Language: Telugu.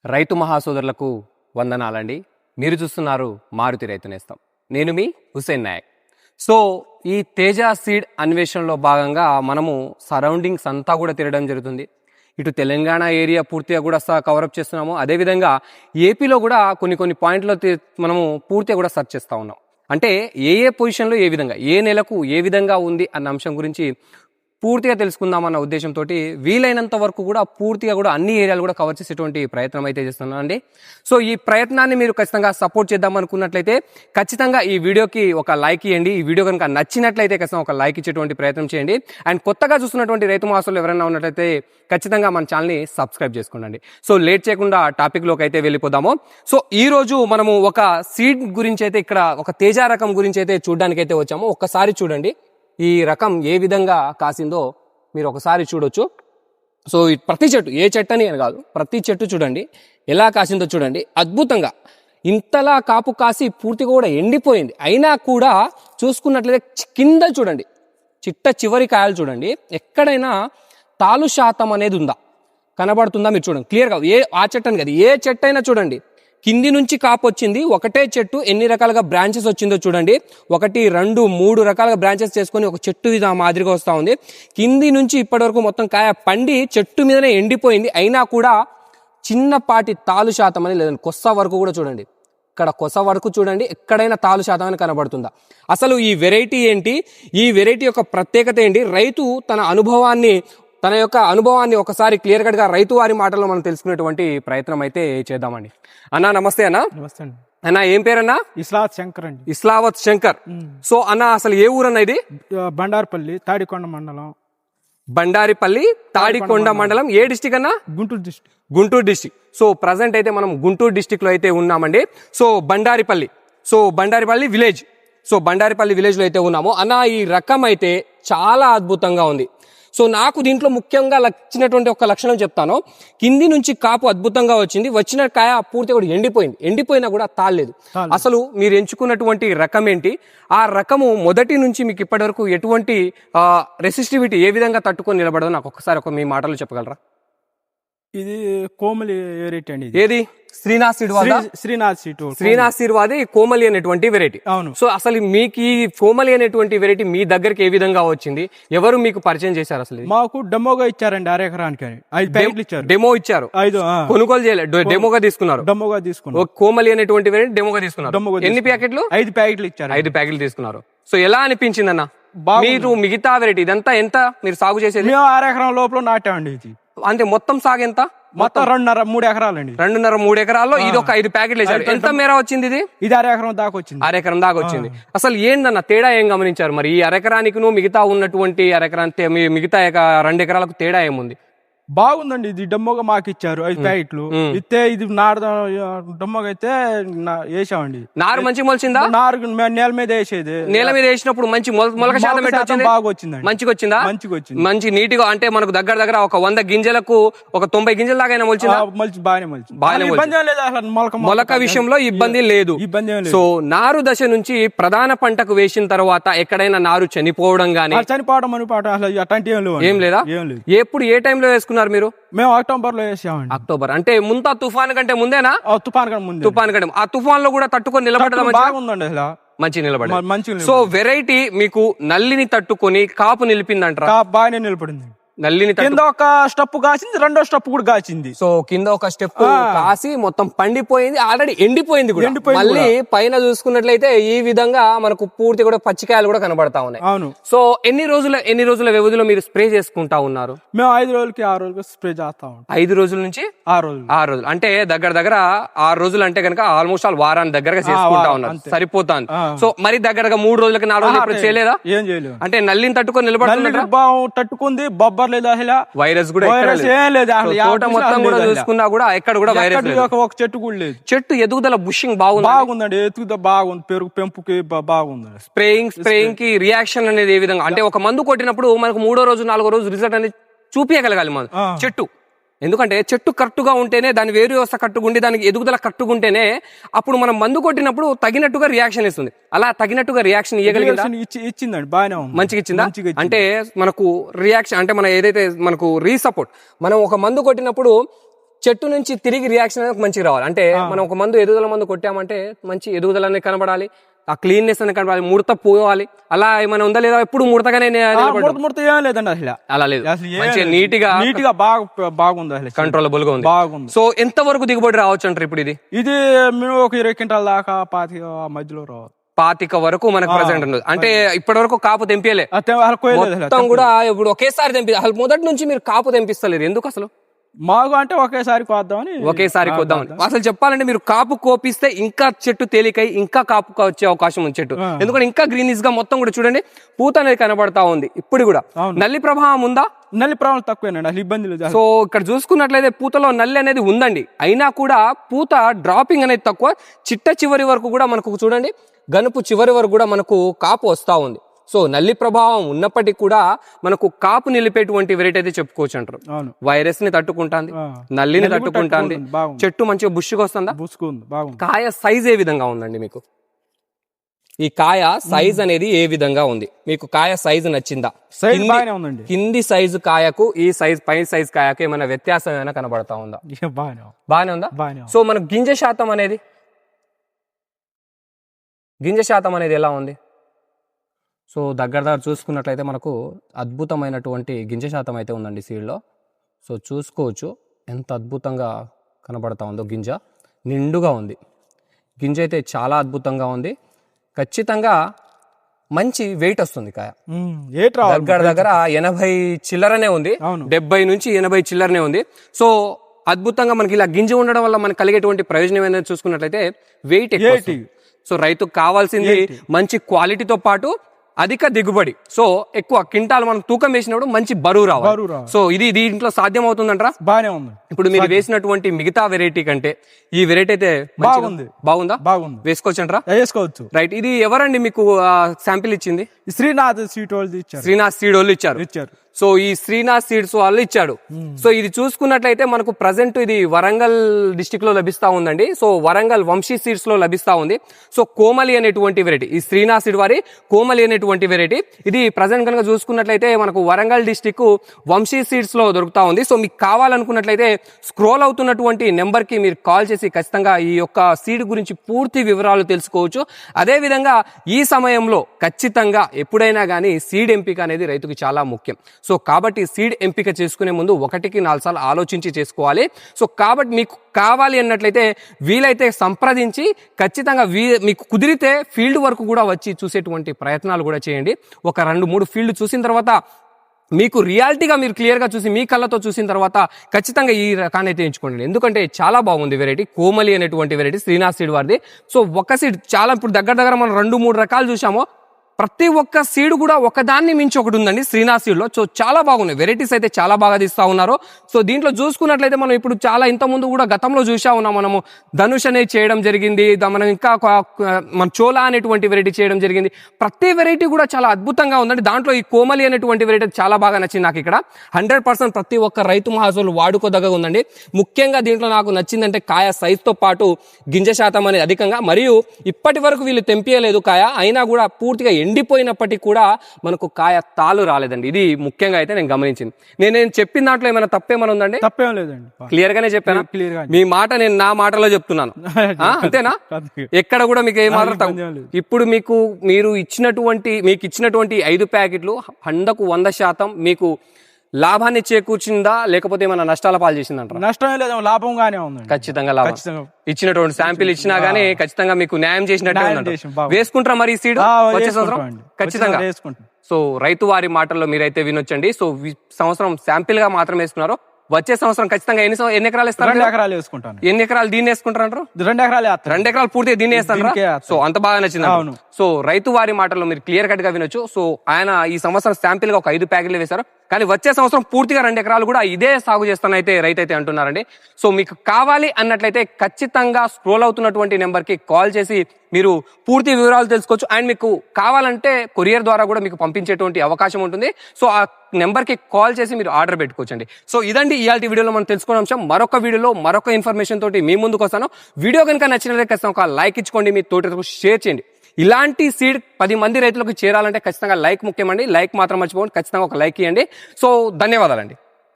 రైతు మహాసోదరులకు వందనాలండి. మీరు చూస్తున్నారు మారుతి రైతు నేస్తం. నేను మీ హుసేన్ నాయక్. సో ఈ తేజ సీడ్ అన్వేషణలో భాగంగా మనము సరౌండింగ్స్ అంతా కూడా తిరగడం జరుగుతుంది. ఇటు తెలంగాణ ఏరియా పూర్తిగా కూడా కవరప్ చేస్తున్నాము. అదేవిధంగా ఏపీలో కూడా కొన్ని పాయింట్లు మనము పూర్తిగా కూడా సెర్చ్ చేస్తూ ఉన్నాం. అంటే ఏ పొజిషన్లో ఏ విధంగా ఏ నెలకు ఏ విధంగా ఉంది అన్న అంశం గురించి పూర్తిగా తెలుసుకుందామన్న ఉద్దేశంతో వీలైనంత వరకు కూడా పూర్తిగా కూడా అన్ని ఏరియాలు కూడా కవర్ చేసేటువంటి ప్రయత్నం అయితే చేస్తున్నాను అండి. సో ఈ ప్రయత్నాన్ని మీరు ఖచ్చితంగా సపోర్ట్ చేద్దాం అనుకున్నట్లయితే ఖచ్చితంగా ఈ వీడియోకి ఒక లైక్ ఇవ్వండి. ఈ వీడియో కనుక నచ్చినట్లయితే ఖచ్చితంగా ఒక లైక్ ఇచ్చేటువంటి ప్రయత్నం చేయండి. అండ్ కొత్తగా చూస్తున్నటువంటి రైతు మహాసోదరులు ఎవరైనా ఉన్నట్లయితే ఖచ్చితంగా మన ఛానల్ని సబ్స్క్రైబ్ చేసుకోండి. సో లేట్ చేయకుండా టాపిక్లోకి అయితే వెళ్ళిపోదాము. సో ఈ రోజు మనము ఒక సీడ్ గురించి అయితే ఇక్కడ ఒక తేజ రకం గురించి అయితే చూడడానికి అయితే వచ్చాము. ఒక్కసారి చూడండి ఈ రకం ఏ విధంగా కాసిందో మీరు ఒకసారి చూడొచ్చు. సో ప్రతి చెట్టు ఏ చెట్టు అని కాదు, ప్రతి చెట్టు చూడండి ఎలా కాసిందో చూడండి. అద్భుతంగా ఇంతలా కాపు కాసి పూర్తిగా కూడా ఎండిపోయింది. అయినా కూడా చూసుకున్నట్లయితే కింద చూడండి చిట్ట చివరి కాయలు చూడండి, ఎక్కడైనా తాలు శాతం అనేది ఉందా కనబడుతుందా మీరు చూడండి క్లియర్గా. ఆ చెట్టు అని కాదు, ఏ చెట్టు అయినా చూడండి కింది నుంచి కాపు వచ్చింది. ఒకటే చెట్టు ఎన్ని రకాలుగా బ్రాంచెస్ వచ్చిందో చూడండి. 1, 2, 3 రకాలుగా బ్రాంచెస్ చేసుకొని ఒక చెట్టు ఇది మాదిరిగా వస్తూ ఉంది. కింది నుంచి ఇప్పటి వరకు మొత్తం కాయ పండి చెట్టు మీదనే ఎండిపోయింది. అయినా కూడా చిన్నపాటి తాలు శాతం అని లేదండి, కొస్స వరకు కూడా చూడండి. ఇక్కడ కొస వరకు చూడండి ఎక్కడైనా తాలు శాతం అని కనబడుతుందా? అసలు ఈ వెరైటీ ఏంటి, ఈ వెరైటీ యొక్క ప్రత్యేకత ఏంటి? రైతు తన యొక్క అనుభవాన్ని ఒకసారి క్లియర్ కట్ గా రైతు వారి మాటల్లో మనం తెలుసుకునేటువంటి ప్రయత్నం అయితే చేద్దామండి. అన్నా నమస్తే అన్న. నమస్తే అండి. అన్న ఏం పేరన్నా? ఇస్లావత్ శంకర్ అండి. ఇస్లావత్ శంకర్. సో అన్న అసలు ఏ ఊరన్నా ఇది? బండారిపల్లి తాడికొండ మండలం. బండారిపల్లి తాడికొండ మండలం. ఏ డిస్టిక్ అన్నా? Guntur district. Guntur district. So present అయితే మనం గుంటూరు డిస్టిక్ లో అయితే ఉన్నామండి. So Bandaripalli village. So Bandaripalli village లో అయితే ఉన్నాము అన్న. ఈ రకం అయితే చాలా అద్భుతంగా ఉంది. సో నాకు దీంట్లో ముఖ్యంగా నచ్చినటువంటి ఒక లక్షణం చెప్తాను. కింది నుంచి కాపు అద్భుతంగా వచ్చింది, వచ్చిన కాయ పూర్తి కూడా ఎండిపోయినా కూడా తాళలేదు. అసలు మీరు ఎంచుకున్నటువంటి రకం ఏంటి? ఆ రకము మొదటి నుంచి మీకు ఇప్పటి వరకు ఎటువంటి రెసిస్టివిటీ ఏ విధంగా తట్టుకొని నిలబడదో నాకు ఒక్కసారి మీ మాటలు చెప్పగలరా? ఇది కోమలి వెరైటీ అండి. ఏది? శ్రీనాథ్ సీడ్వాది కోమలి అనేటువంటి వెరైటీ. అవును. సో అసలు మీకు ఈ కోమలి అనేటువంటి వెరైటీ మీ దగ్గరికి ఏ విధంగా వచ్చింది? ఎవరు మీకు పరిచయం చేశారు? అసలు మాకు డెమోగా ఇచ్చారండి, 1 ఎకరానికి 5 ప్యాకెట్లు ఇచ్చారు. డెమో ఇచ్చారు, 5 కొనుగోలు చేయలేదు, డెమోగా తీసుకున్నారు. కోమలి అనేటువంటి వెరైటీ డెమోగా తీసుకున్నారు. ఎన్ని ప్యాకెట్లు? 5 ప్యాకెట్లు ఇచ్చారు. 5 ప్యాకెట్లు తీసుకున్నారు. సో ఎలా అనిపించింది అన్న మీరు మిగతా వెరైటీ ఇదంతా ఎంత మీరు సాగు చేసేది? 6 ఎకరం లోపల నాటామండి. ఇది అంటే మొత్తం సాగు ఎంత? మొత్తం 2.5-3 ఎకరాలండి. 2.5-3 ఎకరాల్లో ఇది ఒక 5 ప్యాకెట్లు వేసారు. ఎంత మేర వచ్చింది ఇది? ఇది 1/2 ఎకరం దాకా వచ్చింది. 1/2 ఎకరం దాకా వచ్చింది. అసలు ఏందన్న తేడా ఏం గమనించారు? మరి ఈ 1/2 ఎకరానికి మిగతా ఉన్నటువంటి 1/2 ఎకరానికి మిగతా 2 ఎకరాలకు తేడా ఏముంది? బాగుందండి. ఇది డెమోగా మాకు ఇచ్చారు 5 ప్యాకెట్లు ఇస్తే. ఇది డెమోగా అయితే వేసామండి. నారు మంచి మొలిచిందా? నారు నేల మీద వేసేది. నేల మీద వేసినప్పుడు మంచి మొలక శాతం బాగా వచ్చింది. మంచిగా వచ్చిందా? మంచి నీట్ గా. అంటే మనకు దగ్గర ఒక 100 గింజలకు ఒక 90 గింజల దాకా మొలిచిందా? మొలక విషయంలో ఇబ్బంది లేదు. సో నారు దశ నుంచి ప్రధాన పంటకు వేసిన తర్వాత ఎక్కడైనా నారు చనిపోవడం గానీ ఏం లేదా? ఎప్పుడు ఏ టైంలో వేసుకున్నారు మీరు? మేము అక్టోబర్ లో వేసామండి. అక్టోబర్ అంటే ముంతా తుఫాన్ కంటే ముందేనా? తుఫాన్ కంటే. ఆ తుఫాన్ లో కూడా తట్టుకొని నిలబడడం బాగుందండి. మంచి నిలబడి. సో వెరైటీ మీకు నల్లిని తట్టుకొని కాపు నిలిపిందంటారా? బాగానే నిలబడింది. నల్లిని కింద ఒక స్టెప్ కాసింది, 2వ స్టెప్ కూడా కాసింది. సో కింద ఒక స్టెప్ కాసి మొత్తం పండిపోయింది, ఆల్రెడీ ఎండిపోయింది కూడా. మళ్ళీ పైన చూసుకున్నట్లయితే ఈ విధంగా మనకు పూర్తి కూడా పచ్చికాయలు కూడా కనబడతా ఉన్నాయి. అవును. సో ఎన్ని రోజుల వ్యవధిలో మీరు స్ప్రే చేసుకుంటా ఉన్నారు? మేము 5 రోజులకి 6 రోజులకి స్ప్రే చేస్తాం. 5 రోజుల నుంచి 6 రోజులు అంటే దగ్గర 6 రోజులు అంటే కనుక ఆల్మోస్ట్ ఆల్ వారానికి దగ్గరగా చేసుకుంటా ఉన్నారు. సరిపోతాను. సో మరి దగ్గరగా 3 రోజులకి 4 రోజులు ఇప్పుడు చేయలేదా? ఏం చేయలేదు. అంటే నల్లిని తట్టుకొని నిలబడుతుంది. తట్టుకుంది. బొబ్బర్ లేదా, వైరస్ కూడా తోట మొత్తం కూడా చూసుకున్నా కూడా ఎక్కడ కూడా వైరస్ ఒక చెట్టు కూడా లేదు. చెట్టు ఎదుగుదల బుషింగ్ బాగుందండి. ఎదుగుదల బాగుంది, పెరుగు పెంపుకి బాగుంది. స్ప్రేయింగ్ కి రియాక్షన్ అనేది ఏ విధంగా అంటే ఒక మందు కొట్టినప్పుడు మనకు 3వ రోజు 4వ రోజు రిజల్ట్ అనేది చూపించగలగాలి మనం చెట్టు. ఎందుకంటే చెట్టు కరెక్టుగా ఉంటేనే, దాని వేరు వ్యవస్థ కట్టుకుండి దానికి ఎదుగుదల కట్టుకుంటేనే అప్పుడు మనం మందు కొట్టినప్పుడు తగినట్టుగా రియాక్షన్ ఇస్తుంది. అలా తగినట్టుగా రియాక్షన్ ఇవ్వగలిగిందా? ఇచ్చిందండి, బాగానే మంచిగా ఇచ్చిందా? అంటే మనకు రియాక్షన్ అంటే మన ఏదైతే మనకు రీసపోర్ట్, మనం ఒక మందు కొట్టినప్పుడు చెట్టు నుంచి తిరిగి రియాక్షన్ అనేది మంచిగా రావాలి. అంటే మనం ఒక మందు ఎదుగుదల మందు కొట్టామంటే మంచి ఎదుగుదల అనేది కనబడాలి, ఆ క్లీన్నెస్ అనేది కనబడాలి, ముడత పోవాలి. అలా ఏమైనా ఉందా లేదా? ఎప్పుడు ముడతగానే ముడత ఏం లేదండి అసలు. అలా లేదు, అసలు మంచిగా నీట్ గా బాగుంది అసలు, కంట్రోలబుల్ గా ఉంది. బాగుంది. సో ఎంత వరకు దిగుబడి రావచ్చు అంటారు ఇప్పుడు? ఇది మేము ఒక 20 క్వింటాల దాకా 25 మధ్యలో రావాలి. 25 వరకు మనకు ప్రెసెంట్ ఉండదు. అంటే ఇప్పటి వరకు కాపు తెంపియలే మొత్తం కూడా. ఇప్పుడు ఒకేసారి తెంపి అసలు మొదటి నుంచి మీరు కాపు తెంపిస్తలేరు ఎందుకు అసలు? మాకు అంటే ఒకేసారి కోద్దామని. అసలు చెప్పాలంటే మీరు కాపు కోపిస్తే ఇంకా చెట్టు తేలికై ఇంకా కాపు వచ్చే అవకాశం ఉంది చెట్టు. ఎందుకంటే ఇంకా గ్రీనిష్ గా మొత్తం కూడా చూడండి పూత అనేది కనబడతా ఉంది. ఇప్పుడు కూడా నల్లి ప్రభావం ఉందా? నల్లి ప్రభావం తక్కువేనండి, అసలు ఇబ్బంది లేదు. సో ఇక్కడ చూసుకున్నట్లయితే పూతలో నల్లి అనేది ఉందండి, అయినా కూడా పూత డ్రాపింగ్ అనేది తక్కువ. చిట్ట చివరి వరకు కూడా మనకు చూడండి, గనుపు చివరి వరకు కూడా మనకు కాపు వస్తా ఉంది. సో నల్లి ప్రభావం ఉన్నప్పటికీ కూడా మనకు కాపు నిలిపేటువంటి వెరైటీ అయితే చెప్పుకోవచ్చు అంటారు. వైరస్ ని తట్టుకుంటుంది, నల్లిని తట్టుకుంటుంది, చెట్టు మంచిగా బుష్గా వస్తుందా? కాయ సైజ్ ఏ విధంగా ఉందండి మీకు? ఈ కాయ సైజ్ అనేది ఏ విధంగా ఉంది మీకు? కాయ సైజ్ నచ్చిందా? కింది సైజు కాయకు ఈ సైజ్ పై సైజ్ కాయకు ఏమైనా వ్యత్యాసం ఏమైనా కనబడతా ఉందా? బాగానే ఉందా? సో మనకు గింజ శాతం అనేది ఎలా ఉంది? సో దగ్గర చూసుకున్నట్లయితే మనకు అద్భుతమైనటువంటి గింజ శాతం అయితే ఉందండి సీడ్లో. సో చూసుకోవచ్చు ఎంత అద్భుతంగా కనబడతా ఉందో. గింజ నిండుగా ఉంది, గింజ అయితే చాలా అద్భుతంగా ఉంది. ఖచ్చితంగా మంచి వెయిట్ వస్తుంది కాయ. దగ్గర 80 చిల్లరనే ఉంది, 70 నుంచి 80 చిల్లరనే ఉంది. సో అద్భుతంగా మనకి ఇలా గింజ ఉండడం వల్ల మనకు కలిగేటువంటి ప్రయోజనం ఏంటంటే చూసుకున్నట్లయితే వెయిట్ ఎక్కువ. సో రైతుకు కావాల్సింది మంచి క్వాలిటీతో పాటు అధిక దిగుబడి. సో ఎక్కువ క్వింటాల్ మనం తూకం వేసినప్పుడు మంచి బరువు రావాలి. సో ఇది దీంట్లో సాధ్యం అవుతుందంటారా? బాగానే ఉంది. ఇప్పుడు మీరు వేసినటువంటి మిగతా వెరైటీ కంటే ఈ వెరైటీ అయితే బాగుందా? బాగుంది. వేసుకోవచ్చు అంటారా? వేసుకోవచ్చు. రైట్. ఇది ఎవరండి మీకు శాంపిల్ ఇచ్చింది? శ్రీనాథ్ సీడ్ వాళ్ళు ఇచ్చారు. సో ఈ శ్రీనాథ్ సీడ్స్ వాళ్ళు ఇచ్చాడు. సో ఇది చూసుకున్నట్లయితే మనకు ప్రజెంట్ ఇది వరంగల్ డిస్టిక్ లో లభిస్తా ఉందండి. సో వరంగల్ వంశీ సీడ్స్ లో లభిస్తా ఉంది. సో కోమలి అనేటువంటి వెరైటీ, ఈ శ్రీనాథ్ సీడ్ వారి కోమలి అనేటువంటి వెరైటీ ఇది ప్రజెంట్ కనుక చూసుకున్నట్లయితే మనకు వరంగల్ డిస్టిక్ వంశీ సీడ్స్ లో దొరుకుతా ఉంది. సో మీకు కావాలనుకున్నట్లయితే స్క్రోల్ అవుతున్నటువంటి నెంబర్ కి మీరు కాల్ చేసి ఖచ్చితంగా ఈ యొక్క సీడ్ గురించి పూర్తి వివరాలు తెలుసుకోవచ్చు. అదే విధంగా ఈ సమయంలో ఖచ్చితంగా ఎప్పుడైనా కానీ సీడ్ ఎంపిక అనేది రైతుకి చాలా ముఖ్యం. సో కాబట్టి సీడ్ ఎంపిక చేసుకునే ముందు 1-4 సార్లు ఆలోచించి చేసుకోవాలి. సో కాబట్టి మీకు కావాలి అన్నట్లయితే వీలైతే సంప్రదించి ఖచ్చితంగా మీకు కుదిరితే ఫీల్డ్ వరకు కూడా వచ్చి చూసేటువంటి ప్రయత్నాలు కూడా చేయండి. ఒక 2-3 ఫీల్డ్ చూసిన తర్వాత మీకు రియాలిటీగా మీరు క్లియర్గా చూసి మీ కళ్ళతో చూసిన తర్వాత ఖచ్చితంగా ఈ రకాన్ని అయితే ఎంచుకోండి. ఎందుకంటే చాలా బాగుంది వెరైటీ, కోమలి అనేటువంటి వెరైటీ శ్రీనాథ్ సీడ్ వారిది. సో ఒక సీడ్ చాలా ఇప్పుడు దగ్గర మనం 2-3 రకాలు చూసాము. ప్రతి ఒక్క సీడ్ కూడా ఒకదాన్ని మించి ఒకటి ఉందండి శ్రీనాథ్ సీడ్ లో. సో చాలా బాగున్నాయి వెరైటీస్ అయితే, చాలా బాగా తీస్తా ఉన్నారు. సో దీంట్లో చూసుకున్నట్లయితే మనం ఇప్పుడు చాలా ఇంత ముందు కూడా గతంలో చూసా ఉన్నాం, మనము ధనుష్ అనేది చేయడం జరిగింది, మనం ఇంకా మన చోలా అనేటువంటి వెరైటీ చేయడం జరిగింది. ప్రతి వెరైటీ కూడా చాలా అద్భుతంగా ఉందండి. దాంట్లో ఈ కోమలి అనేటువంటి వెరైటీ చాలా బాగా నచ్చింది నాకు. ఇక్కడ 100% ప్రతి ఒక్క రైతు మహాజులు వాడుకోదగ్గ ఉందండి. ముఖ్యంగా దీంట్లో నాకు నచ్చిందంటే కాయ సైజ్ తో పాటు గింజ శాతం అనేది అధికంగా, మరియు ఇప్పటి వరకు వీళ్ళు తెంపియలేదు కాయ, అయినా కూడా పూర్తిగా ఎండిపోయినప్పటికీ కూడా మనకు కాయ తాలు రాలేదండి. ఇది ముఖ్యంగా అయితే నేను గమనించింది. నేను చెప్పిన దాంట్లో ఏమైనా తప్పేమైనా ఉందండి? తప్పేం లేదండి, క్లియర్ గానే చెప్పాను. మీ మాట నేను నా మాటలో చెప్తున్నాను, అంతేనా? ఎక్కడ కూడా మీకు ఏ మాత్రం ఇప్పుడు మీరు ఇచ్చినటువంటి 5 ప్యాకెట్లు 100% మీకు లాభాన్ని చేకూర్చిందా లేకపోతే ఏమైనా నష్టాల పాలు చేసిందంటారా? నష్టమే లేదు, లాభంగానే ఉంది. ఖచ్చితంగా లాభం. ఇచ్చినటువంటి శాంపిల్ ఇచ్చినా గానీ ఖచ్చితంగా మీకు న్యాయం చేసినట్టు వేసుకుంటారా మరి ఈ సీడ్ వచ్చే సంవత్సరం? ఖచ్చితంగా. సో రైతు వారి మాటల్లో మీరైతే వినొచ్చండి. సో సంవత్సరం శాంపిల్ గా మాత్రం వేసుకున్నారు, వచ్చే సంవత్సరం ఖచ్చితంగా ఎన్ని ఎకరాలు ఇస్తారు? 2 ఎకరాలు వేసుకుంటాను. ఎన్ని ఎకరాలు దీన్ని వేసుకుంటారు అంటారు? 2 ఎకరాలు. 2 ఎకరాలు పూర్తిగా దీన్ని వేస్తారు. సో అంత బాగా నచ్చింది. సో రైతు వారి మాటల్లో మీరు క్లియర్ కట్ గా వినొచ్చు. సో ఆయన ఈ సంవత్సరం శాంపిల్ గా ఒక 5 ప్యాకెట్లు వేశారు, కానీ వచ్చే సంవత్సరం పూర్తిగా 2 ఎకరాలు కూడా ఇదే సాగు చేస్తానైతే రైతు అయితే అంటున్నారండి. సో మీకు కావాలి అన్నట్లయితే ఖచ్చితంగా స్క్రోల్ అవుతున్నటువంటి నెంబర్ కి కాల్ చేసి మీరు పూర్తి వివరాలు తెలుసుకోవచ్చు. అండ్ మీకు కావాలంటే కొరియర్ ద్వారా కూడా మీకు పంపించేటువంటి అవకాశం ఉంటుంది. సో ఆ నెంబర్ కి కాల్ చేసి మీరు ఆర్డర్ పెట్టుకోవచ్చండి. సో ఇదండి ఇయాల్టి వీడియోలో మనం తెలుసుకున్న అంశం. మరొక వీడియోలో మరొక ఇన్ఫర్మేషన్ తోటి మీ ముందుకు వస్తాను. వీడియో కనుక నచ్చినట్లయితే ఖచ్చితంగా ఒక లైక్ ఇచ్చుకోండి, మీ తోటి షేర్ చేయండి. ఇలాంటి సీడ్ 10 మంది రైతులకు చేరాలంటే ఖచ్చితంగా లైక్ ముఖ్యమండి. లైక్ మాత్రం మర్చిపోండి, ఖచ్చితంగా ఒక లైక్ ఇవ్వండి. సో ధన్యవాదాలండి.